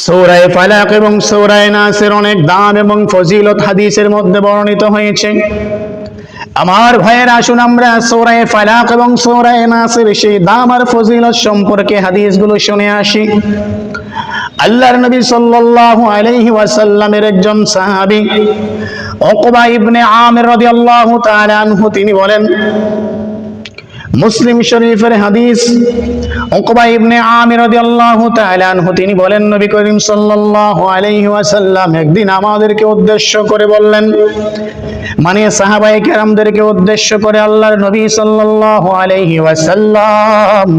সূরা ফালাক এবং সূরা নাসের অনেক দাম এবং ফজিলত হাদিসের মধ্যে বর্ণিত হয়েছে। আমার ভাইয়েরা, আসুন আমরা সূরা ফালাক এবং সূরা নাসের সেই দাম আর ফজিলত সম্পর্কে হাদিসগুলো শুনে আসি। আল্লাহর নবী সাল্লাল্লাহু আলাইহি ওয়াসাল্লামের একজন সাহাবী উকবা ইবনে আমির রাদিয়াল্লাহু তাআলা আনহু তিনি বলেন, মুসলিম শরীফের হাদিস, উকবা ইবনে আমির রাদিয়াল্লাহু তাআলা আনহু তিনি বলেন, নবী করিম সাল্লাল্লাহু আলাইহি ওয়াসাল্লাম একদিন আমাদেরকে উদ্দেশ্য করে বললেন, মানে সাহাবায়ে কেরামদেরকে উদ্দেশ্য করে আল্লাহর নবী সাল্লাল্লাহু আলাইহি ওয়াসাল্লাম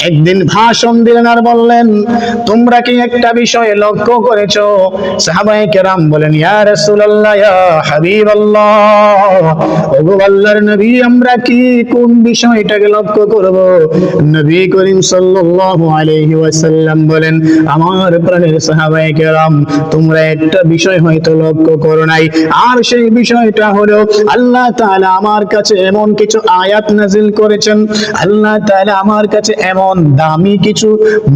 একদিন ভাষণ দিলেন আর বললেন, তোমরা কি একটা বিষয় লক্ষ্য করেছো? সাহাবায়ে কেরাম বলেন, ইয়া রাসূলুল্লাহ, ইয়া হাবিবাল্লাহ, ওগো আল্লাহর নবী, আমরা কি কোন বিষয়টাকে লক্ষ্য করব? নবী করিম সাল্লাল্লাহু আলাইহি ওয়াসাল্লাম বলেন, আমার প্রাণের সাহাবায়ে কেরাম, তোমরা একটা বিষয় হয়তো লক্ষ্য করো নাই, আর সেই বিষয়টা হলো আল্লাহ তাআলা আমার কাছে এমন কিছু আয়াত নাযিল করেছেন, আল্লাহ তাআলা আমার কাছে এমন দামি কিছু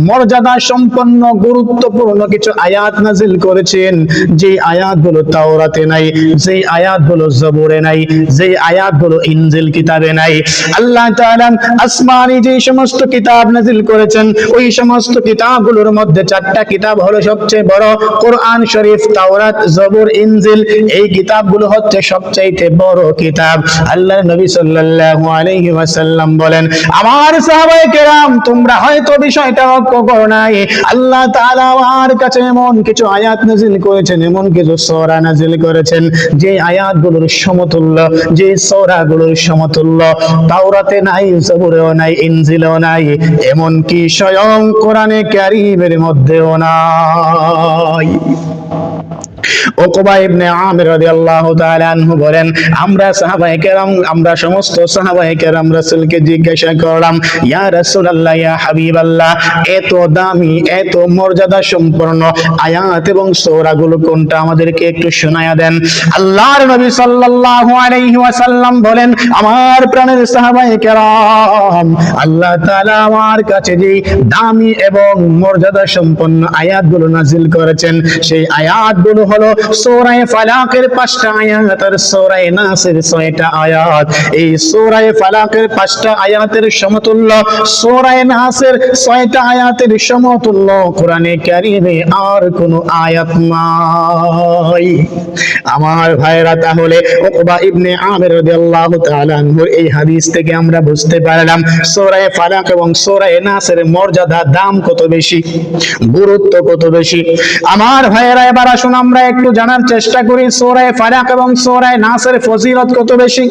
মর্যাদা সম্পন্ন গুরুত্বপূর্ণ কিছু আয়াত নাযিল করেছেন, যে আয়াতগুলো তাওরাতে নাই, যে আয়াতগুলো জবুরে নাই, যে আয়াতগুলো ইনজিল কিতাবে নাই। আল্লাহ তাআলা আসমানি যে সমস্ত কিতাব নাযিল করেছেন, ওই সমস্ত কিতাবগুলোর মধ্যে চারটা কিতাব হলো সবচেয়ে বড়, কোরআন শরীফ, তাওরাত, জবুর, ইনজিল। এই কিতাবগুলো হচ্ছে সবচাইতে বড় কিতাব। আল্লাহর নবী সাল্লাল্লাহু আলাইহি ওয়াসাল্লাম বলেন, আমার সাহাবায়ে কেরাম, তোমরা হয়তো বিষয়টা লক্ষ্য করো নাই, আল্লাহ তাআলা আমার কাছে এমন কিছু আয়াত নাযিল করেছেন, এমন কিছু সূরা নাযিল করেছেন, যে আয়াতগুলোর সমতুল্য, যে সূরাগুলোর সমতুল্য তাওরাতে নাই, জবুরেও নাই, ইনজিলেও নাই, এমন কি স্বয়ং কোরআনে কারীমের মধ্যেও নাই। উকবা ইবনে আমির রাদিয়াল্লাহু তাআলা আনহু বলেন, আমরা সাহাবায়ে কেরাম, আমরা সমস্ত সাহাবায়ে কেরাম রাসূলকে জিজ্ঞাসা করলাম, ইয়া রাসূলুল্লাহ, ইয়া হাবিবাল্লাহ, এত দামি, এত মর্যাদা সম্পন্ন আয়াত এবং সূরাগুলো কোনটা, আমাদেরকে একটু শোনায়া দেন। আল্লাহর নবী সাল্লাল্লাহু আলাইহি ওয়াসাল্লাম বলেন, আমার প্রাণের সাহাবায়ে কেরাম, আল্লাহ তাআলা আমার কাছে যে দামি এবং মর্যাদা সম্পন্ন আয়াতগুলো নাযিল করেছেন, সেই আয়াতগুলো হলো সূরা ফালাকের 5টা আয়াত আর সূরা নাসের 6টা আয়াত। এই সূরা ফালাকের 5টা আয়াতের সমতুল্য, সূরা নাসের 6টা আয়াতের সমতুল্য কোরআনে কারীমে আর কোনো আয়াত নাই। আমার ভাইরা, তাহলে উকবা ইবনে আমির রাদিয়াল্লাহু তাআলা আনহুর এই হাদিস থেকে আমরা বুঝতে পারলাম সূরা ফালাক এবং সূরা নাসের মর্যাদা, দাম কত বেশি, গুরুত্ব কত বেশি। আমার ভাইরা, এবার আসুন আমরা একটু জানার চেষ্টা করি সূরা ফালাক এবং সূরা নাসের ফজিলত কত বেশি।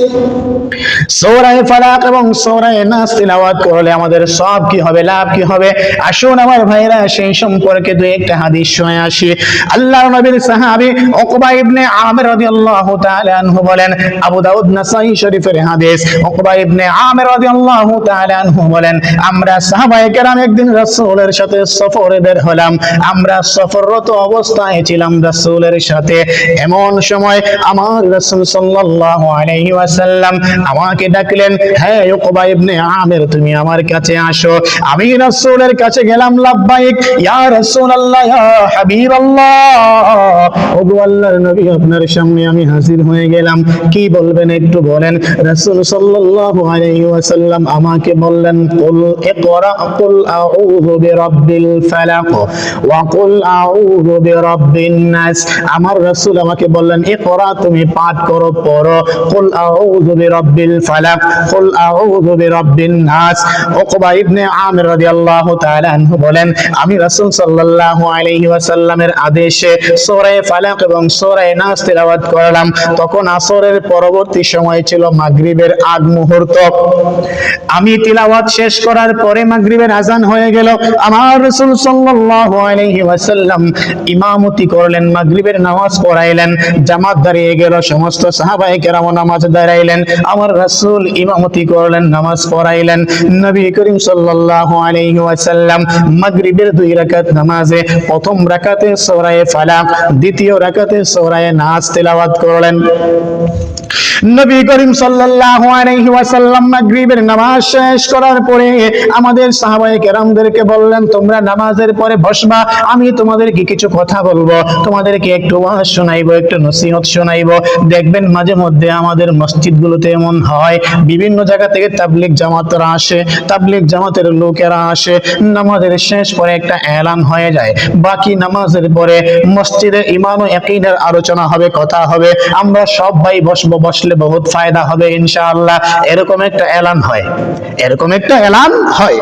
সূরা ফালাক এবং সূরা নাস তিলাওয়াত করলে আমাদের সব কি হবে, লাভ কি হবে? আসুন আমার ভাইরা, সেই সম্পর্কে দুই একটা হাদিস শুনে আসি। আল্লাহর নবীর সাহাবী উকবা ইবনে আমির রাদিয়াল্লাহু তাআলা আনহু বলেন, আবু দাউদ, নাসাঈ শরীফের হাদিস, উকবা ইবনে আমির রাদিয়াল্লাহু তাআলা আনহু বলেন, আমরা সাহাবায়ে কেরাম একদিন রাসূলের সাথে সফরে বের হলাম। আমরা সফররত অবস্থায় ছিলাম রাসূলের সাথে। এমন সময় আমার রাসূল সাল্লাল্লাহু আলাইহি ওয়াসাল্লাম আমাকে ডাকলেন, হে উকবা ইবনে আমির, তুমি আমার কাছে আসো। আমি রাসূলের কাছে গেলাম, লাব্বাইক ইয়া রাসূলুল্লাহ, ইয়া হাবিবাল্লাহ, ওগো আল্লাহর নবী, আপনার সামনে আমি হাজির হয়ে গেলাম, কি বলবেন একটু বলেন। রাসূল সাল্লাল্লাহু আলাইহি ওয়াসাল্লাম আমাকে বললেন, কুল ইকরা, কুল আউযু বিরাব্বিল ফালাক ওয়া কুল আউযু বিরাব্বিন নাস। আমার রাসূল আমাকে বললেন, ইকরা, তুমি পাঠ করো, পড়ো, কুল আউযু বিরাব্বিল ফালাক, কুল আউযু বিরাব্বিন নাস। উকবা ইবনে আমির রাদিয়াল্লাহু তাআলা আনহু বলেন, আমি রাসূল সাল্লাল্লাহু আলাইহি ওয়াসাল্লামের আদেশে সূরা ফালাক এবং সূরা নাস তিলাওয়াত করলাম। তখন আসরের পরবর্তী সময় ছিল, মাগরিবের আগ মুহূর্ত। আমি তিলাওয়াত শেষ করার পরে মাগরিবের আযান হয়ে গেল। আমার রাসূল সাল্লাল্লাহু আলাইহি ওয়াসাল্লাম ইমামতি করলেন, মাগরিবের নামাজ পড়াইলেন, জামাত দাঁড়িয়ে গেল, সমস্ত সাহাবায়ে কেরাম নামাজ দাঁড়াইলেন, আমার রাসূল ইমামতি করলেন, নামাজ পড়াইলেন। নবী করিম সাল্লাল্লাহু আলাইহি ওয়াসাল্লাম মাগরিবের 2 রাকাত নামাজে প্রথম রাকাতে সূরা ফালাক, দ্বিতীয় রাকাতে সূরা নাস তিলাওয়াত করলেন। নবী করিম সাল্লাল্লাহু আলাইহি ওয়াসাল্লাম মাগরিবের নামাজ শেষ করার পরে আমাদের সাহাবায়ে কেরামদেরকে বললেন, তোমরা নামাজের পরে বসবা, আমি তোমাদেরকে কিছু কথা বলবো, তোমাদেরকে একটু ওয়াজ শোনাইবো, একটু নসিহত শোনাইবো। দেখবেন মাঝে মধ্যে আমাদের মসজিদগুলোতে এমন হয়, বিভিন্ন জায়গা থেকে তাবলীগ জামাতরা আসে, তাবলীগ জামাতের লোকেরা আসে, নামাজের শেষ পরে একটা এলান হয়ে যায়, বাকি নামাজের পরে মসজিদে ঈমান ও ইয়াকিনের আলোচনা হবে, কথা হবে, আমরা সবাই বসবো, বসলে বহুত ফায়দা হবে ইনশাআল্লাহ। এরকম একটা এলান হয়, এরকম একটা এলান হয়।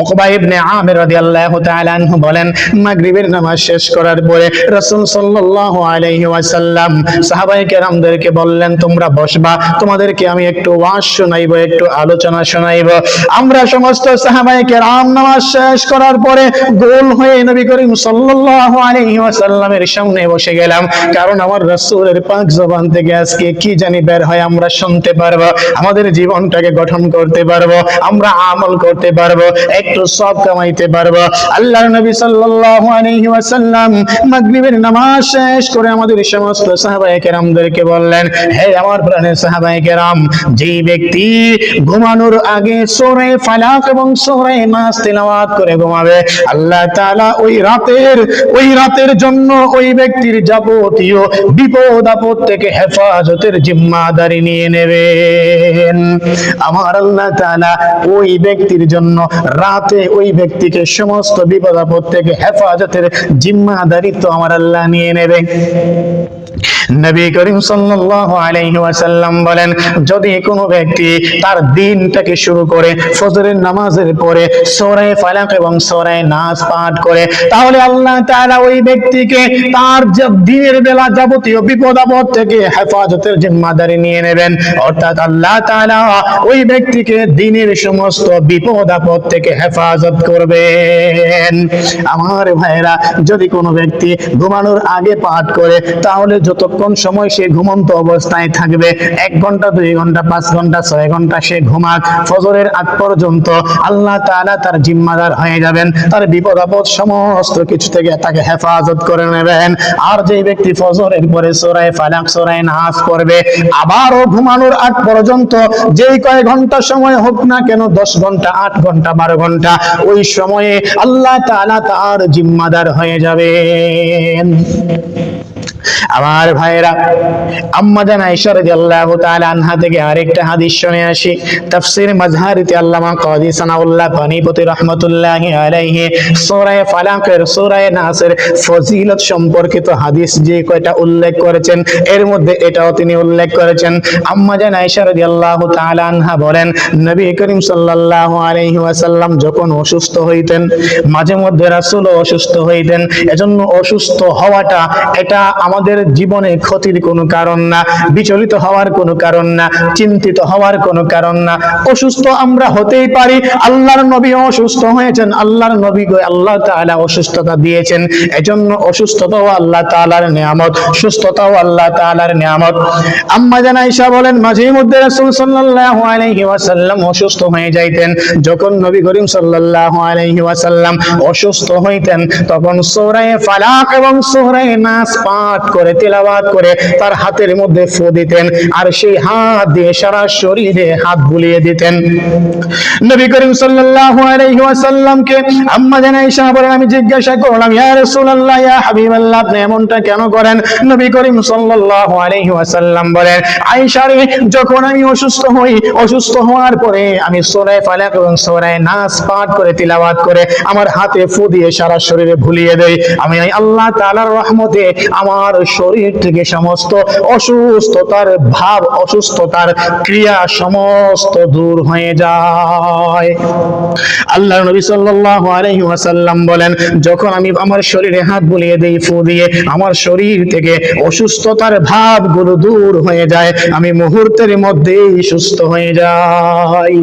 উকবা ইবনে আমির রাদিয়াল্লাহু তাআলা আনহু বলেন, মাগরিবের নামাজ শেষ করার পরে রাসূল সাল্লাল্লাহু আলাইহি ওয়াসাল্লাম সাহাবায়ে কেরামদেরকে বললেন, তোমরা বসবা, তোমাদেরকে আমি একটু ওয়াজ শোনাইবো, একটু আলোচনা শোনাইবো। আমরা সমস্ত সাহাবায়ে কেরাম নামাজ শেষ করার পরে গোল হয়ে নবী করিম সাল্লাল্লাহু আলাইহি ওয়াসাল্লামের সামনে বসে গেলাম, কারণ আমার রাসূলের পাক জবান থেকে আজকে কি জানি বের হয় আমরা শুনতে পারবো, আমাদের জীবনটাকে গঠন করতে পারবো, আমরা আমল করতে পারবো, একটু সওয়াব কামাইতে পারবো। আল্লাহর নবী সাল্লাল্লাহু আলাইহি ওয়াসাল্লাম মাগরিবের নামাজ শেষ করে আমাদের সমস্ত সাহাবায়ে কেরামদেরকে বললেন, হে আমার প্রাণের সাহাবায়ে কেরাম, যেই ব্যক্তি ঘুমানোর আগে সূরা ফালাক এবং সূরা নাস তেলাওয়াত করে ঘুমাবে, আল্লাহ তাআলা ওই রাতের জন্য ওই ব্যক্তির যাবতীয় বিপদ আপদ থেকে হেফাজতের জিম্মাদারি নিয়ে নেবেন। আমার আল্লাহ তাআলা ওই ব্যক্তির জন্য রাতে ওই ব্যক্তিকে সমস্ত বিপদ আপদ থেকে হেফাজতের জিম্মাদারিত্ব আমার আল্লাহ নিয়ে নেবে। নবী করিম সাল্লাল্লাহু আলাইহি ওয়াসাল্লাম বলেন, যদি কোনো ব্যক্তি তার দিনটাকে শুরু করে ফজরের নামাজের পরে সূরা ফালাক এবং সূরা নাস পাঠ করে, তাহলে আল্লাহ তাআলা ওই ব্যক্তিকে তার দিনের বেলা যাবতীয় বিপদ আপদ থেকে হেফাজতের জিম্মাদারি নিয়ে নেবেন। অর্থাৎ আল্লাহ তাআলা ওই ব্যক্তিকে দিনের সমস্ত বিপদ আপদ থেকে হেফাজত করবেন। আমার ভাইরা, যদি কোনো ব্যক্তি ঘুমানোর আগে পাঠ করে, তাহলে যতক্ষণ সময় সে ঘুমন্ত অবস্থায় থাকবে, 1 ঘন্টা 2 ঘন্টা 5 ঘন্টা 6 ঘন্টা সে ঘুমাক, ফজরের আগ পর্যন্ত আল্লাহ তাআলা তার জিম্মাদার হয়ে যাবেন, তার বিপদ আপদ সমস্ত কিছু থেকে তাকে হেফাজত করে নেবেন। আর যে ব্যক্তি ফজরের পরে সূরা ফালাক সূরা নাস পড়বে, আবারও ঘুমানোর আগ পর্যন্ত যেই কয় ঘন্টা সময় হোক না কেন, 10 ঘন্টা 8 ঘন্টা 12 ঘন্টা, ওই সময়ে আল্লাহ তাআলা তার জিম্মাদার হয়ে যাবেন। আমার ভাইরা, আম্মা জান আয়েশা রাদিয়াল্লাহু তাআলা আনহা থেকে আরেকটা হাদিস শুনে আসি। তাফসীর মাজহারিতে আল্লামা কাযী সানাউল্লাহ পানিপতি রাহমাতুল্লাহি আলাইহি সূরা ফালাকের সূরা নাসের ফজিলত সম্পর্কিত হাদিস যে কয়টা উল্লেখ করেছেন, এর মধ্যে এটাও তিনি উল্লেখ করেছেন। আম্মা জান আয়েশা রাদিয়াল্লাহু তাআলা আনহা বলেন, নবী করিম সাল্লাল্লাহু আলাইহি ওয়াসাল্লাম যখন অসুস্থ হইতেন, মাঝে মধ্যে রাসূলও অসুস্থ হইতেন, এজন্য অসুস্থ হওয়াটা এটা আমাদের জীবনে ক্ষতির কোনো কারণ না, বিচলিত হওয়ার কোনো কারণ না, চিন্তিত হওয়ার কোনো কারণ না। অসুস্থ আমরা হতেই পারি, আল্লাহর নবী অসুস্থ হয়েছেন, আল্লাহর নবীকে আল্লাহ তাআলা অসুস্থতা দিয়েছেন, এজন্য অসুস্থতাও আল্লাহ তাআলার নিয়ামত, সুস্থতাও আল্লাহ তাআলার নিয়ামত। আম্মা জান আয়েশা বলেন, মাঝে মধ্যে রাসূল সাল্লাল্লাহু আলাইহি ওয়াসাল্লাম অসুস্থ হয়ে যাইতেন। যখন নবী করিম সাল্লাল্লাহু আলাইহি ওয়াসাল্লাম অসুস্থ হইতেন, তখন সূরা ফালাক এবং সূরা নাস পাঠ করে তেলাওয়াত করে তার হাতের মধ্যে ফু দিতেন, আর সেই হাত দিয়ে সারা শরীরে হাত বুলিয়ে দিতেন। নবী করিম সাল্লাল্লাহু আলাইহি ওয়াসাল্লামকে আম্মা জান আয়েশা বলেন, আমি জিজ্ঞাসা করলাম, ইয়া রাসূলুল্লাহ, ইয়া হাবিবাল্লাহ, আপনি এমনটা কেন করেন? নবী করিম সাল্লাল্লাহু আলাইহি ওয়াসাল্লাম বলেন, আয়েশা রে, যখন আমি অসুস্থ হই, অসুস্থ হওয়ার পরে আমি সূরা ফালাক এবং সূরা নাস পাঠ করে তিলাওয়াত করে আমার হাতে ফু দিয়ে সারা শরীরে ভুলিয়ে দেই। আমি আল্লাহ তাআলার রহমতে আমার শরীর থেকে সমস্ত অসুস্থতার ভাব, অসুস্থতার ক্রিয়া সমস্ত দূর হয়ে যায়। আল্লাহর নবী সাল্লাল্লাহু আলাইহি ওয়াসাল্লাম বলেন, যখন আমি আমার শরীরে হাত বুলিয়ে দেই ফু দিয়ে, আমার শরীর থেকে অসুস্থতার ভাবগুলো দূর হয়ে যায়, আমি মুহূর্তের মধ্যেই সুস্থ হয়ে যাই।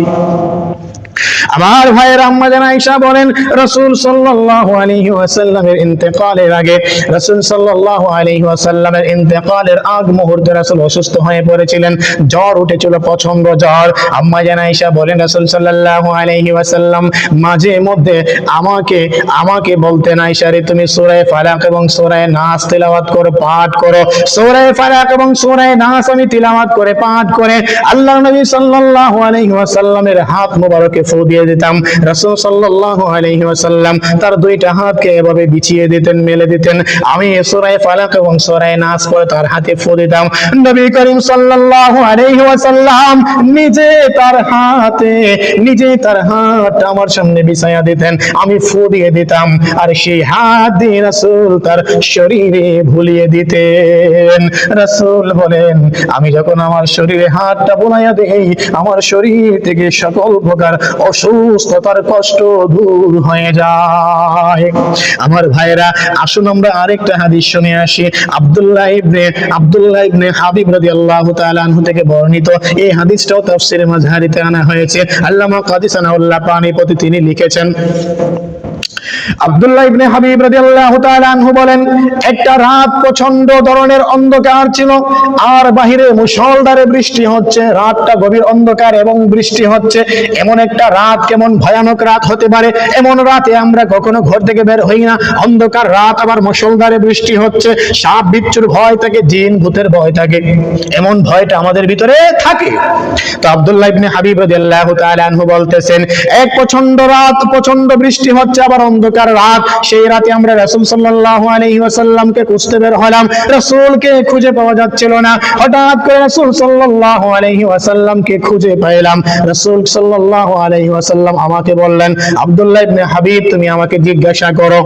আমার ভাইয়ের আম্মা জান আয়েশা বলেন, রাসূল সাল্লাল্লাহু আলাইহি ওয়াসাল্লামের ইন্তেকালের আগে, রাসূল সাল্লাল্লাহু আলাইহি ওয়াসাল্লামের ইন্তেকালের আগ মুহূর্তে রাসূল অসুস্থ হয়ে পড়েছিলেন, জ্বর উঠেছিল, প্রচন্ড জ্বর। আম্মা জান আয়েশা বলেন, রাসূল সাল্লাল্লাহু আলাইহি ওয়াসাল্লাম মাঝে মধ্যে আমাকে বলতেন, আয়েশা রে তুমি সূরা ফালাক এবং সূরা নাস তেলাওয়াত করো, পাঠ করো। সূরা ফালাক এবং সূরা নাস আমি তেলাওয়াত করে পাঠ করে আল্লাহর নবী সাল্লাল্লাহু আলাইহি ওয়াসাল্লামের হাত মোবারকে ফু দিয়ে দিতাম। রাসূল সাল্লাল্লাহু আলাইহি ওয়াসাল্লাম তার দুইটা হাতকে এভাবে বিছিয়ে দিতেন, মেলে দিতেন। আমি সূরা ফালাক এবং সূরা নাস পড়ে তার হাতে ফু দিতাম। নবী করিম সাল্লাল্লাহু আলাইহি ওয়াসাল্লাম নিজে তার হাত আমার সামনে বিছায়া দিতেন, আমি ফু দিয়ে দিতাম, আর সেই হাত দিয়ে রাসূল তার শরীরে ভুলিয়ে দিতেন। রাসূল বলেন, আমি যখন আমার শরীরে হাতটা বুলাইয়া দেই, আমার শরীর থেকে সকল প্রকার অসুস্থতার কষ্ট দূর হয়ে যায়। আমার ভাইরা, আসুন আমরা আরেকটা হাদিস শুনে আসি। আব্দুল্লাহ ইবনে হাবিব রাদিয়াল্লাহু তাআলা আনহু থেকে বর্ণিত। এই হাদিসটাও তাফসীরে মাযহারিতে আনা হয়েছে। আল্লামা কাদি সানাউল্লাহ পানিপতি তিনি লিখেছেন, আব্দুল্লাহ ইবনে হাবিব রাদিয়াল্লাহু তাআলা আনহু বলেন, একটা রাত প্রচন্ড ধরনের অন্ধকার ছিল, আর বাহিরে মুষলধারে বৃষ্টি হচ্ছে। রাতটা গভীর অন্ধকার এবং বৃষ্টি হচ্ছে। এমন একটা রাত কেমন ভয়ানক রাত হতে পারে? এমন রাতে আমরা কখনো ঘর থেকে বের হই না। অন্ধকার রাত, আবার মুষলধারে বৃষ্টি হচ্ছে, সাপ বিচ্ছুর ভয় থাকে, জিন ভূতের ভয় থাকে, এমন ভয়টা আমাদের ভিতরে থাকে। তো আব্দুল্লাহ ইবনে হাবিব রাদিয়াল্লাহু তাআলা আনহু বলতেছেন, এক প্রচন্ড রাত, প্রচন্ড বৃষ্টি হচ্ছে, আবার অন্ধকার রাত। সেই রাতে আমরা রাসূল সাল্লাল্লাহু আলাইহি ওয়াসাল্লামকে খুঁজতে বের হলাম। রাসূলকে খুঁজে পাওয়া যাচ্ছিল না। হঠাৎ করে রাসূল সাল্লাল্লাহু আলাইহি ওয়াসাল্লামকে খুঁজে পেলাম। রাসূল সাল্লাল্লাহু আলাইহি ওয়াসাল্লাম আমাকে বললেন, আব্দুল্লাহ ইবনে হাবিব, তুমি আমাকে জিজ্ঞাসা করো।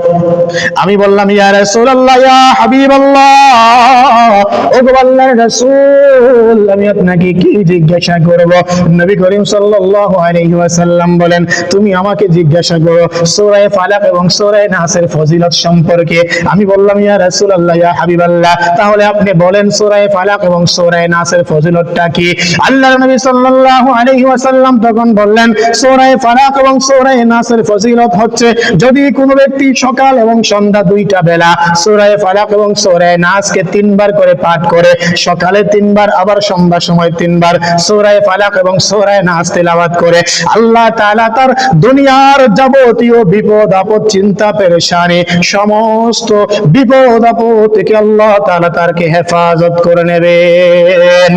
আমি বললাম, ইয়া রাসূলুল্লাহ, ইয়া হাবিবাল্লাহ, ও গো আল্লাহর রাসূল, আমি আপনাকে কি জিজ্ঞাসা করব? নবী করিম সাল্লাল্লাহু আলাইহি ওয়াসাল্লাম বলেন, তুমি আমাকে জিজ্ঞাসা করো সূরা ফালাক এবং সূরা নাসের ফজিলত সম্পর্কে। আমি বললাম, ইয়া রাসূলুল্লাহ, ইয়া হাবিবাল্লাহ, তাহলে আপনি বলেন সূরা ফালাক এবং সূরা নাসের ফজিলতটা কি? আল্লাহর নবী সাল্লাল্লাহু আলাইহি ওয়াসাল্লাম তখন বললেন, সূরা ফালাক এবং সূরা নাসের ফজিলত হচ্ছে, যদি কোনো ব্যক্তি সকাল এবং সন্ধ্যা দুইটা বেলা সূরা ফালাক এবং সূরা নাসকে 3 বার করে পাঠ করে, সকালে 3 বার, আবার সন্ধ্যার সময় 3 বার সূরা ফালাক এবং সূরা নাস তেলাওয়াত করে, আল্লাহ তাআলা তার দুনিয়ার যাবতীয় বিপদ আপদ, চিন্তা পেরেশানি, সমস্ত বিপদ আপদ থেকে আল্লাহ তাআলা তারকে হেফাজত করে নেবেন।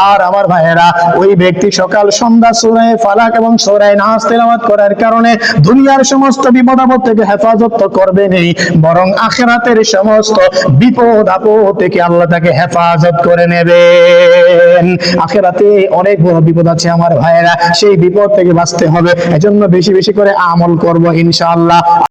আর আমার ভাইয়েরা, ওই ব্যক্তি সকাল সন্ধ্যা সূরা ফালাক এবং সূরা নাস তেলাওয়াত করার কারণে দুনিয়ার সমস্ত বিপদ আপদ থেকে হেফাজত তো করবেনই, বরং আখিরাতের সমস্ত বিপদ আপদ থেকে আল্লাহ তাকে হেফাজত করে নেবেন। আখিরাতে অনেক বড় বিপদ আছে আমার ভাইয়েরা, সেই বিপদ থেকে বাঁচতে হবে। এজন্য বেশি বেশি করে আমল করব ইনশাআল্লাহ।